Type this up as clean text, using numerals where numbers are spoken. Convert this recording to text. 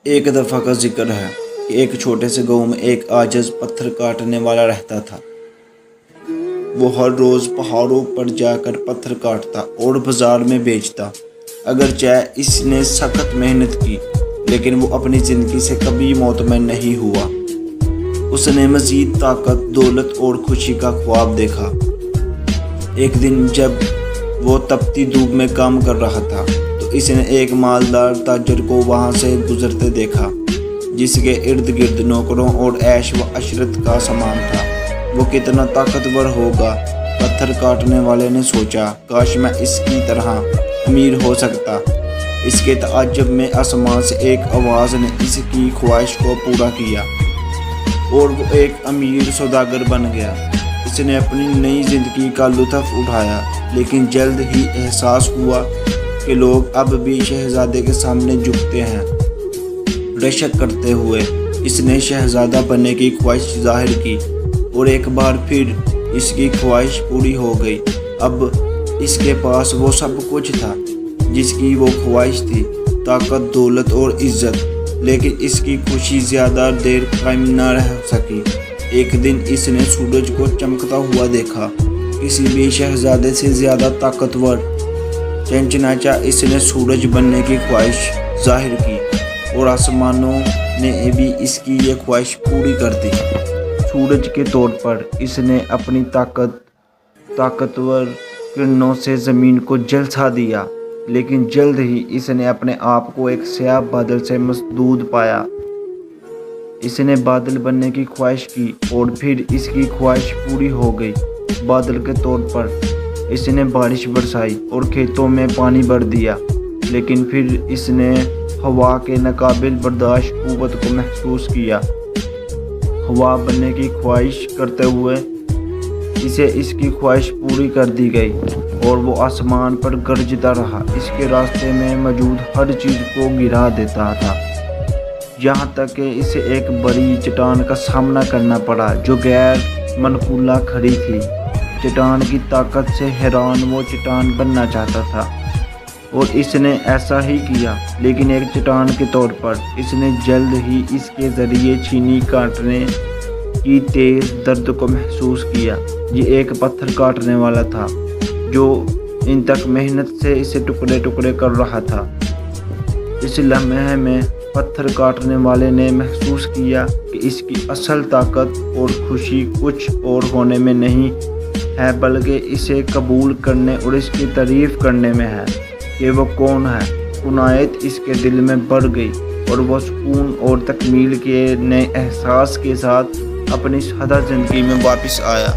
ایک دفعہ کا ذکر ہے کہ ایک چھوٹے سے گاؤں میں ایک عاجز پتھر کاٹنے والا رہتا تھا۔ وہ ہر روز پہاڑوں پر جا کر پتھر کاٹتا اور بازار میں بیچتا۔ اگرچہ اس نے سخت محنت کی لیکن وہ اپنی زندگی سے کبھی مطمئن نہیں ہوا۔ اس نے مزید طاقت، دولت اور خوشی کا خواب دیکھا۔ ایک دن جب وہ تپتی دھوپ میں کام کر رہا تھا تو اس نے ایک مالدار تاجر کو وہاں سے گزرتے دیکھا جس کے ارد گرد نوکروں اور عیش و عشرت کا سامان تھا۔ وہ کتنا طاقتور ہوگا، پتھر کاٹنے والے نے سوچا، کاش میں اس کی طرح امیر ہو سکتا۔ اس کے تعجب میں آسمان سے ایک آواز نے اس کی خواہش کو پورا کیا اور وہ ایک امیر سوداگر بن گیا۔ اس نے اپنی نئی زندگی کا لطف اٹھایا لیکن جلد ہی احساس ہوا کہ لوگ اب بھی شہزادے کے سامنے جھکتے ہیں۔ رشک کرتے ہوئے اس نے شہزادہ بننے کی خواہش ظاہر کی اور ایک بار پھر اس کی خواہش پوری ہو گئی۔ اب اس کے پاس وہ سب کچھ تھا جس کی وہ خواہش تھی، طاقت، دولت اور عزت، لیکن اس کی خوشی زیادہ دیر قائم نہ رہ سکی۔ ایک دن اس نے سورج کو چمکتا ہوا دیکھا، کسی بھی شہزادے سے زیادہ طاقتور۔ چنچناچہ اس نے سورج بننے کی خواہش ظاہر کی اور آسمانوں نے بھی اس کی یہ خواہش پوری کر دی۔ سورج کے طور پر اس نے اپنی طاقتور کرنوں سے زمین کو جھلسا دیا، لیکن جلد ہی اس نے اپنے آپ کو ایک سیاہ بادل سے مسدود پایا۔ اس نے بادل بننے کی خواہش کی اور پھر اس کی خواہش پوری ہو گئی۔ بادل کے طور پر اس نے بارش برسائی اور کھیتوں میں پانی بھر دیا، لیکن پھر اس نے ہوا کے ناقابل برداشت قوت کو محسوس کیا۔ ہوا بننے کی خواہش کرتے ہوئے اسے اس کی خواہش پوری کر دی گئی اور وہ آسمان پر گرجتا رہا، اس کے راستے میں موجود ہر چیز کو گرا دیتا تھا، یہاں تک کہ اسے ایک بڑی چٹان کا سامنا کرنا پڑا جو غیر منقولہ کھڑی تھی۔ چٹان کی طاقت سے حیران وہ چٹان بننا چاہتا تھا اور اس نے ایسا ہی کیا، لیکن ایک چٹان کے طور پر اس نے جلد ہی اس کے ذریعے چینی کاٹنے کی تیز درد کو محسوس کیا۔ یہ ایک پتھر کاٹنے والا تھا جو ان تک محنت سے اسے ٹکڑے ٹکڑے کر رہا تھا۔ اس لمحے میں پتھر کاٹنے والے نے محسوس کیا کہ اس کی اصل طاقت اور خوشی کچھ اور ہونے میں نہیں ہے بلکہ اسے قبول کرنے اور اس کی تعریف کرنے میں ہے کہ وہ کون ہے۔ قناعت اس کے دل میں بڑھ گئی اور وہ سکون اور تکمیل کے نئے احساس کے ساتھ اپنی سادہ زندگی میں واپس آیا۔